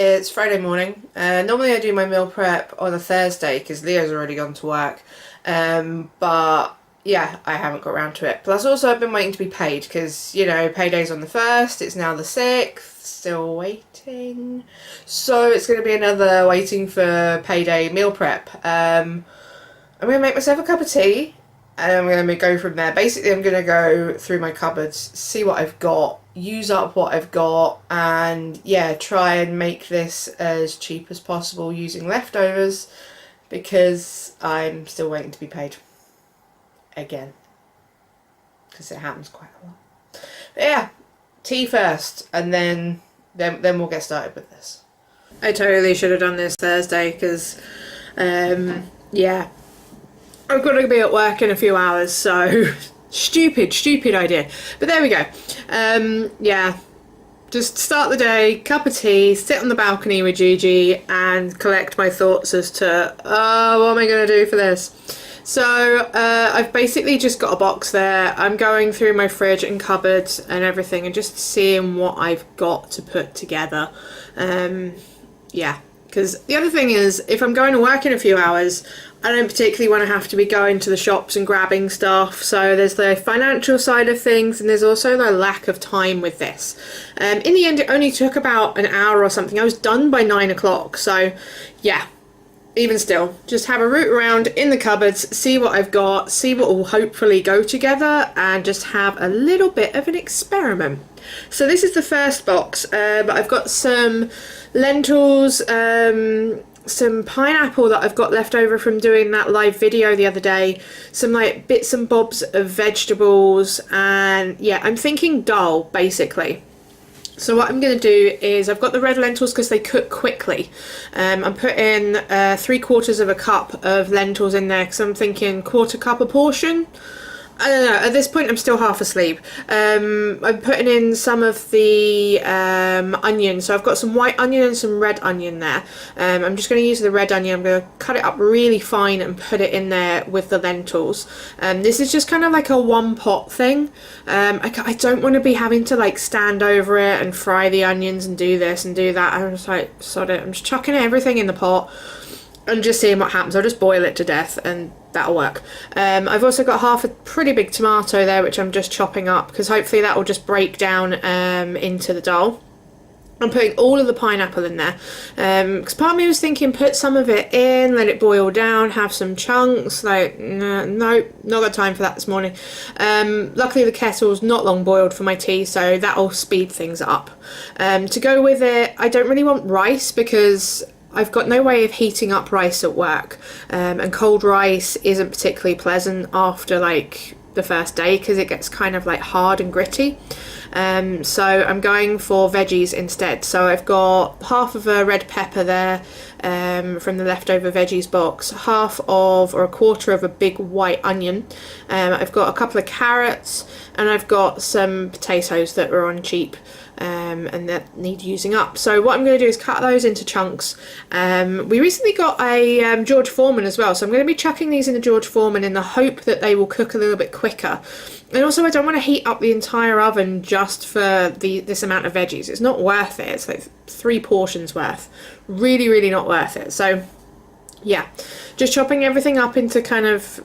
It's Friday morning. Normally I do my meal prep on a Thursday because Leo's already gone to work. But yeah, I haven't got around to it. Plus also I've been waiting to be paid because, you know, payday's on the 1st, it's now the 6th, still waiting. So it's going to be another waiting for payday meal prep. I'm going to make myself a cup of tea and I'm going to go from there. Basically I'm going to go through my cupboards, see what I've got, use up what I've got, and yeah, try and make this as cheap as possible using leftovers because I'm still waiting to be paid again because it happens quite a lot. But yeah, tea first and then we'll get started with this. I totally should have done this Thursday because yeah, I've got to be at work in a few hours, so stupid idea. But there we go. Yeah, just start the day, cup of tea, sit on the balcony with Gigi and collect my thoughts as to, what am I going to do for this? So I've basically just got a box there. I'm going through my fridge and cupboards and everything and just seeing what I've got to put together. Yeah, because the other thing is, if I'm going to work in a few hours, I don't particularly want to have to be going to the shops and grabbing stuff. So there's the financial side of things and there's also the lack of time with this. In the end, it only took about an hour or something. I was done by 9 o'clock. So yeah, even still, just have a root around in the cupboards, see what I've got, see what will hopefully go together, and just have a little bit of an experiment. So this is the first box. I've got some lentils, some pineapple that I've got left over from doing that live video the other day, some like bits and bobs of vegetables, and yeah, I'm thinking dal basically. So what I'm going to do is, I've got the red lentils because they cook quickly. I'm putting 3/4 of a cup of lentils in there because I'm thinking 1/4 cup a portion. I don't know, at this point I'm still half asleep. I'm putting in some of the onion, so I've got some white onion and some red onion there. I'm just going to use the red onion, I'm going to cut it up really fine and put it in there with the lentils. This is just kind of like a one pot thing. I don't want to be having to like stand over it and fry the onions and do this and do that. I'm just like, sod it, I'm just chucking everything in the pot and just seeing what happens. I'll just boil it to death and that'll work. I've also got half a pretty big tomato there which I'm just chopping up because hopefully that will just break down into the dal. I'm putting all of the pineapple in there because part of me was thinking put some of it in, let it boil down, have some chunks. Like no, not got time for that this morning. Luckily the kettle's not long boiled for my tea, so that'll speed things up. To go with it, I don't really want rice because I've got no way of heating up rice at work, and cold rice isn't particularly pleasant after like the first day because it gets kind of like hard and gritty. So I'm going for veggies instead. So I've got half of a red pepper there from the leftover veggies box, half of or 1/4 of a big white onion. I've got a couple of carrots and I've got some potatoes that were on cheap and that need using up. So what I'm going to do is cut those into chunks. We recently got a George Foreman as well, so I'm going to be chucking these in the George Foreman in the hope that they will cook a little bit quicker. And also I don't want to heat up the entire oven just for this amount of veggies. It's not worth it. It's like 3 portions worth. Really not worth it. So yeah, just chopping everything up into kind of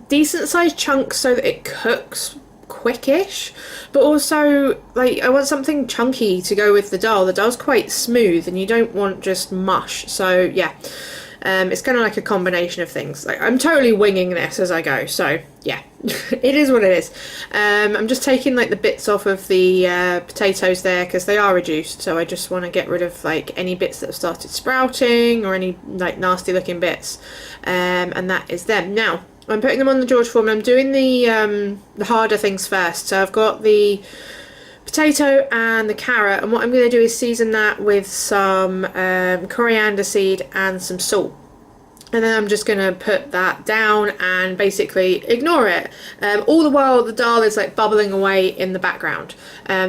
decent sized chunks so that it cooks quickish, but also like I want something chunky to go with the dal. The dal's quite smooth and you don't want just mush. So yeah, it's kind of like a combination of things. Like I'm totally winging this as I go, so yeah, it is what it is. I'm just taking like the bits off of the potatoes there because they are reduced, so I just want to get rid of like any bits that have started sprouting or any like nasty looking bits, and that is them. Now I'm putting them on the George Foreman. I'm doing the harder things first. So I've got the potato and the carrot, and what I'm going to do is season that with some coriander seed and some salt. And then I'm just going to put that down and basically ignore it. All the while the dal is like bubbling away in the background.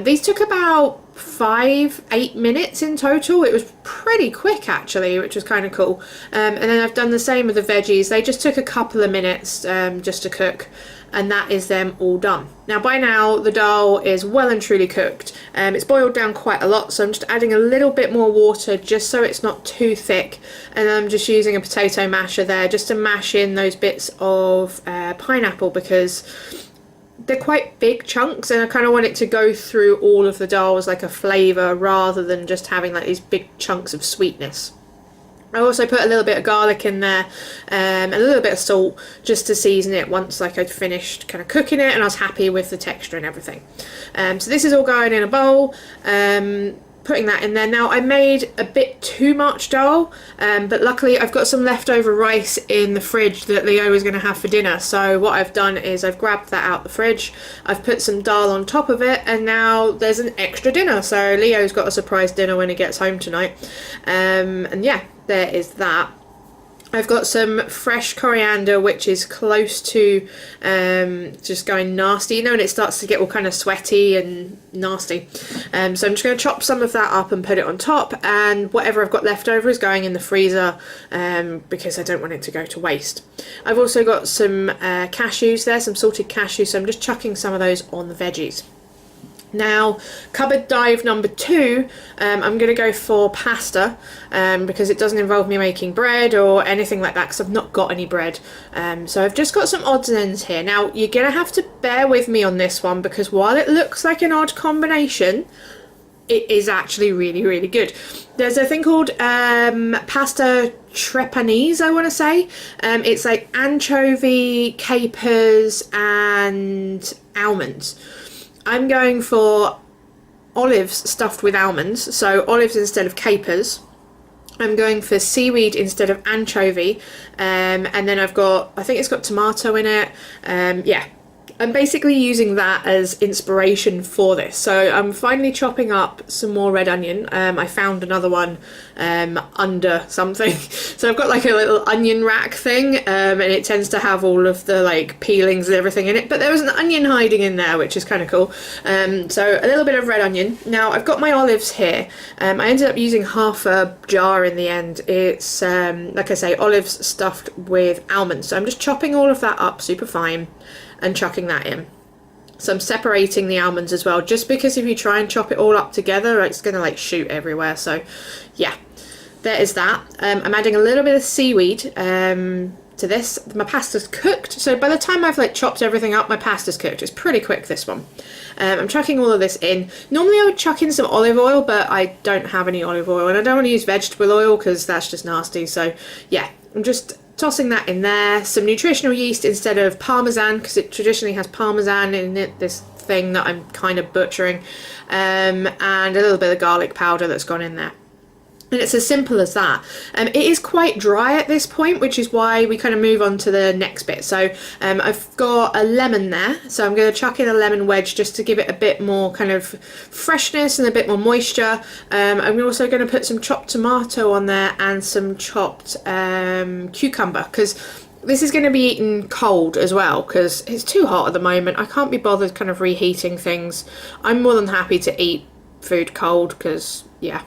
These took about 5-8 minutes in total. It was pretty quick actually, which was kind of cool. And then I've done the same with the veggies. They just took a couple of minutes just to cook. and that is them all done. Now by now the dal is well and truly cooked. It's boiled down quite a lot, so I'm just adding a little bit more water just so it's not too thick, and I'm just using a potato masher there just to mash in those bits of pineapple, because they're quite big chunks and I kind of want it to go through all of the dal as like a flavour rather than just having like these big chunks of sweetness. I also put a little bit of garlic in there, and a little bit of salt just to season it once like I'd finished kind of cooking it and I was happy with the texture and everything. So this is all going in a bowl, putting that in there. Now I made a bit too much dal, but luckily I've got some leftover rice in the fridge that Leo is going to have for dinner. So what I've done is I've grabbed that out the fridge, I've put some dal on top of it, and now there's an extra dinner. So Leo's got a surprise dinner when he gets home tonight. And yeah, there is that. I've got some fresh coriander, which is close to just going nasty, you know, and it starts to get all kind of sweaty and nasty. So I'm just going to chop some of that up and put it on top, and whatever I've got left over is going in the freezer because I don't want it to go to waste. I've also got some cashews there, some salted cashews, so I'm just chucking some of those on the veggies. Now, cupboard dive number 2, I'm going to go for pasta because it doesn't involve me making bread or anything like that, because I've not got any bread. So I've just got some odds and ends here. Now, you're going to have to bear with me on this one, because while it looks like an odd combination, it is actually really, really good. There's a thing called pasta trepanese, I want to say. It's like anchovy, capers and almonds. I'm going for olives stuffed with almonds, so olives instead of capers. I'm going for seaweed instead of anchovy, and then I've got, I think it's got tomato in it. Yeah, I'm basically using that as inspiration for this. So I'm finally chopping up some more red onion. I found another one under something. So I've got like a little onion rack thing, and it tends to have all of the like peelings and everything in it. But there was an onion hiding in there, which is kind of cool. So a little bit of red onion. Now I've got my olives here. I ended up using half a jar in the end. It's, like I say, olives stuffed with almonds. So I'm just chopping all of that up super fine and chucking that in. So I'm separating the almonds as well, just because if you try and chop it all up together, it's gonna like shoot everywhere. So yeah, there is that. I'm adding a little bit of seaweed to this. My pasta's cooked, so by the time I've like chopped everything up, my pasta's cooked. It's pretty quick, this one. I'm chucking all of this in. Normally I would chuck in some olive oil, but I don't have any olive oil, and I don't want to use vegetable oil because that's just nasty. So yeah, I'm just tossing that in there. Some nutritional yeast instead of parmesan, because it traditionally has parmesan in it, this thing that I'm kind of butchering, and a little bit of garlic powder that's gone in there. And it's as simple as that. It is quite dry at this point, which is why we kind of move on to the next bit. So I've got a lemon there, so I'm going to chuck in a lemon wedge just to give it a bit more kind of freshness and a bit more moisture. I'm also going to put some chopped tomato on there and some chopped cucumber, because this is going to be eaten cold as well, because it's too hot at the moment. I can't be bothered kind of reheating things. I'm more than happy to eat food cold, because yeah,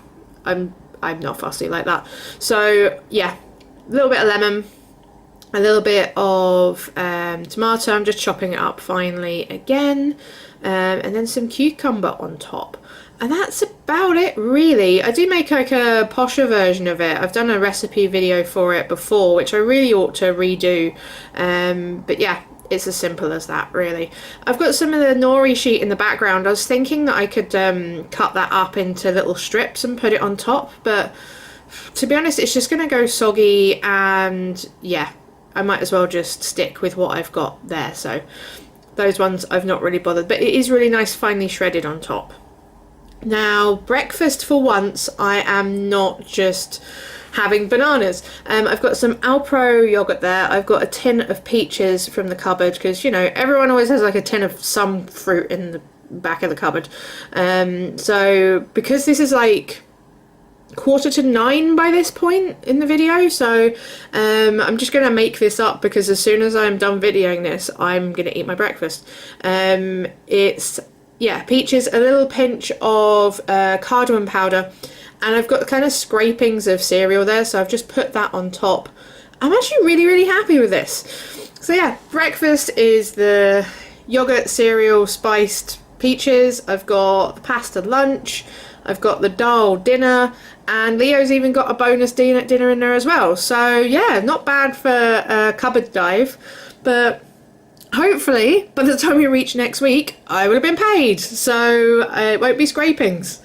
I'm not fussy like that. So yeah, a little bit of lemon, a little bit of tomato. I'm just chopping it up finely again, and then some cucumber on top. And that's about it, really. I do make like a posher version of it. I've done a recipe video for it before, which I really ought to redo. But yeah, it's as simple as that, really. I've got some of the nori sheet in the background. I was thinking that I could cut that up into little strips and put it on top, but to be honest, it's just going to go soggy, and yeah, I might as well just stick with what I've got there. So those ones I've not really bothered, but it is really nice finely shredded on top. Now, breakfast for once, I am not just having bananas. I've got some Alpro yogurt there. I've got a tin of peaches from the cupboard, because you know everyone always has like a tin of some fruit in the back of the cupboard. So because this is like 8:45 by this point in the video, so I'm just gonna make this up, because as soon as I'm done videoing this, I'm gonna eat my breakfast. It's, yeah, peaches, a little pinch of cardamom powder, and I've got kind of scrapings of cereal there, so I've just put that on top. I'm actually really, really happy with this. So yeah, breakfast is the yogurt cereal spiced peaches. I've got the pasta lunch. I've got the dal dinner, and Leo's even got a bonus dinner in there as well. So yeah, not bad for a cupboard dive, but hopefully by the time we reach next week I will have been paid, so it won't be scrapings.